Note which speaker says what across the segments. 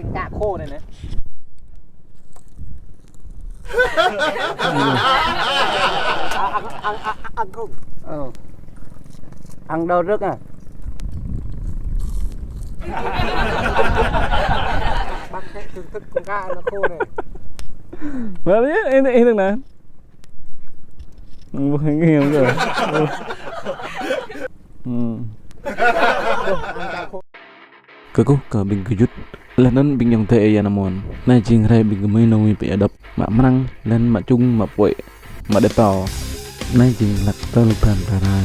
Speaker 1: cái cạ khô này này. Ăn không? Ăn đâu rước à? Bác sẽ thưởng thức con gà nó khô này.
Speaker 2: Vậy đấy, em thằng nào? Nghe hiểu rồi. Keku ke bing kejut lanan bing yang te ya namon na jing rai bing mai nong pe adap ma menang lan ma chung ma poi ma de to na jing lak to lupan tara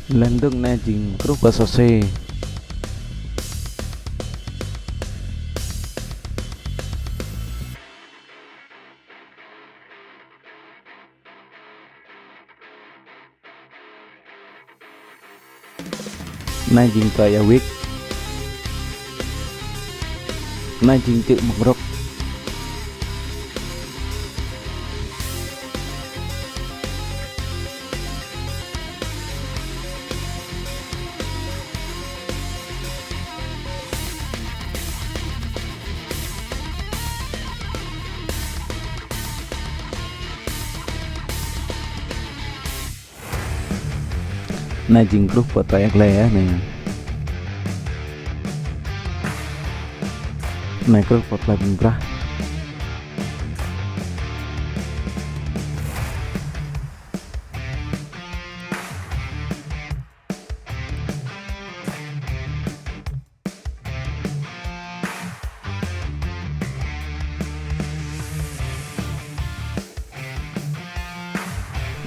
Speaker 2: lên đường na jing kruk ba sose na jing ta ya wik na jing tự một rok na jing kruk ba ta yak le này này kruk ba ta bing bra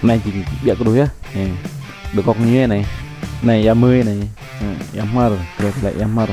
Speaker 2: này jing biak dulu ya nih được con như thế này ya mươi này ya mar rồi lại ya mar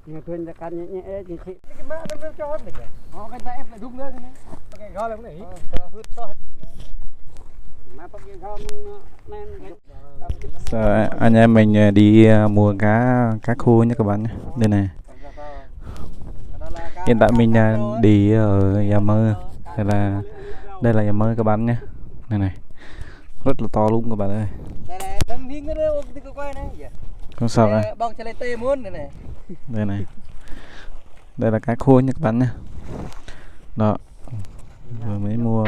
Speaker 1: Nhà thuyền ra can nhẹ nhẹ chị thị cái mã nó cho hết này cái ta ép lại đúng nữa này cái gò này hút cho má bắt cái gò
Speaker 2: nên anh em mình đi mua cá khô nhé các bạn nhé. Đây này hiện tại mình đi ở Gia Mơ đây là Gia Mơ các bạn nhé. Đây này rất là to luôn các bạn ơi. Không sao này. Đây này đây là cá khô nhé các bạn nhé. Đó vừa mới mua.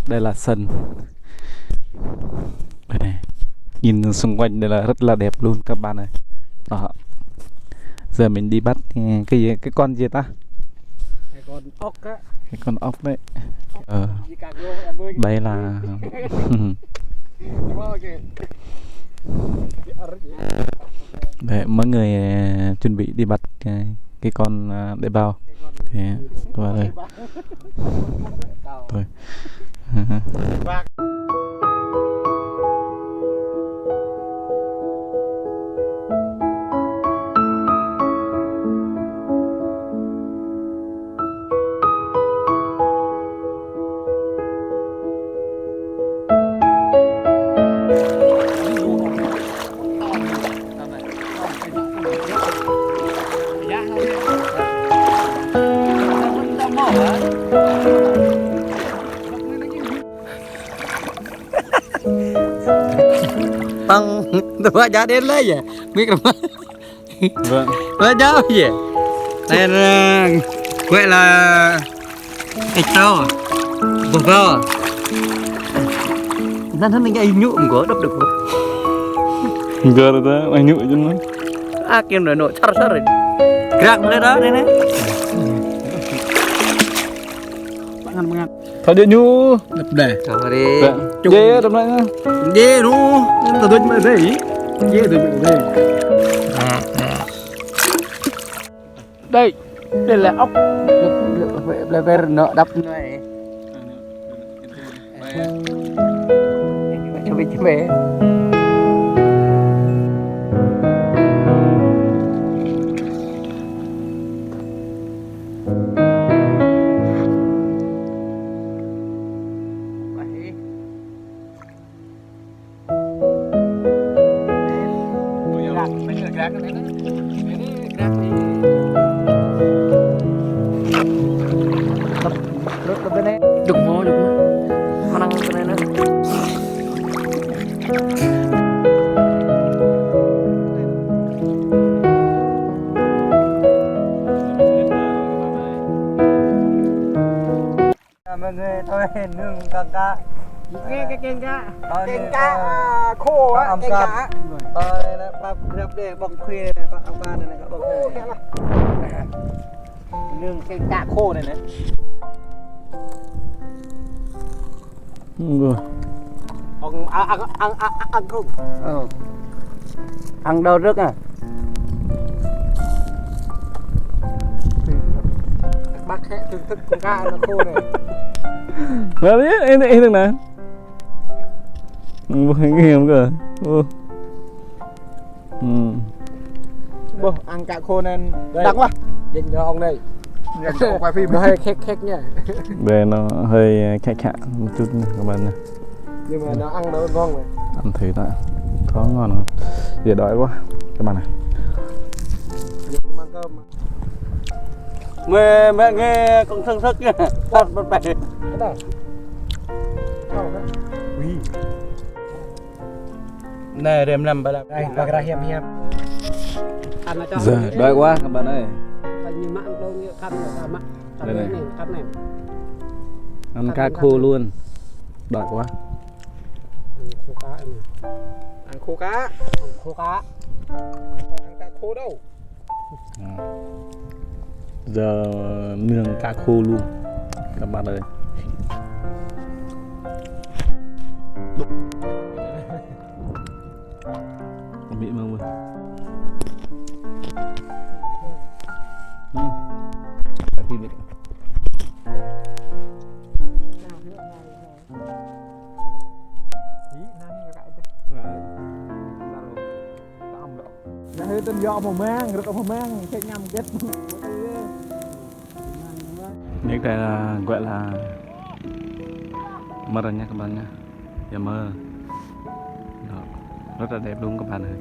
Speaker 2: Đây là sân đây này. Nhìn xung quanh đây là rất là đẹp luôn các bạn ơi. Đó. Giờ mình đi bắt cái con gì ta?
Speaker 1: Cái con ốc á.
Speaker 2: Cái con ốc đấy. Đây là để mọi người chuẩn bị đi bắt cái con để bao thế các bạn ơi. Thôi.
Speaker 1: Bang, tôi giá đến lấy vậy, biết không?
Speaker 2: Vâng.
Speaker 1: Tôi giá gì? Đây là quậy là ếch trâu, bột rau. Dân thân mình cái nhuộm của đập được không?
Speaker 2: Giờ rồi đó, anh nhuộm cho nó.
Speaker 1: À kim rồi nổi sát rồi. Gạc lên đó đây này. ngăn
Speaker 2: thôi đi nhu
Speaker 1: đập đề
Speaker 3: Thôi đi.
Speaker 2: dê tầm này
Speaker 1: dê nó tôi mới thấy dê tôi mới thấy đây đây là ốc
Speaker 3: Về nợ đắp này. Cho mình về.
Speaker 1: đừng mò mà năng cái này nữa
Speaker 3: Mọi người thôi nương cá
Speaker 1: nghe cái kênh cá
Speaker 3: khô á,
Speaker 1: kênh cá
Speaker 3: tôi là bắp rập để bọc khuya bọc ông ba này các bọc nương kênh cá khô này này.
Speaker 1: ông ăn không
Speaker 3: Ăn đâu rước à?
Speaker 1: bác hẹ thưởng thức con cá nó khô này
Speaker 2: là biết em thằng này cái hiểm cơ
Speaker 1: bố ăn cá khô nên đắng quá dành cho ông đây quay phim nó hơi khét nha
Speaker 2: về nó hơi khẽ một chút các bạn nha,
Speaker 1: nhưng mà nó ăn nó ngon này
Speaker 2: ăn thử đã có ngon không giờ đói quá các bạn này
Speaker 1: mang cơm
Speaker 3: Mẹ nghe con thân thức nha. Thật một bể.
Speaker 1: cái này
Speaker 3: Nè đêm làm bà làm
Speaker 1: đây và cái hiểm hiểm ăn nó cho
Speaker 2: giờ đói quá các bạn ơi,
Speaker 1: như mạng đâu như khăn là mạng
Speaker 2: đây này
Speaker 1: khăn này
Speaker 2: ăn cá khô luôn, đói quá.
Speaker 1: khô cá
Speaker 3: ăn khô cá.
Speaker 1: khô cá
Speaker 3: Ăn cá khô đâu.
Speaker 2: Giờ nướng cá khô luôn các bạn ơi. Mỹ mong ơi. Phim đi.
Speaker 1: nó hơi tên do mà mang rồi mà mang cái nhầm chết
Speaker 2: Những cái là gọi là mơ rồi nha các bạn nha, giờ mơ đó, rất là đẹp luôn các bạn ơi.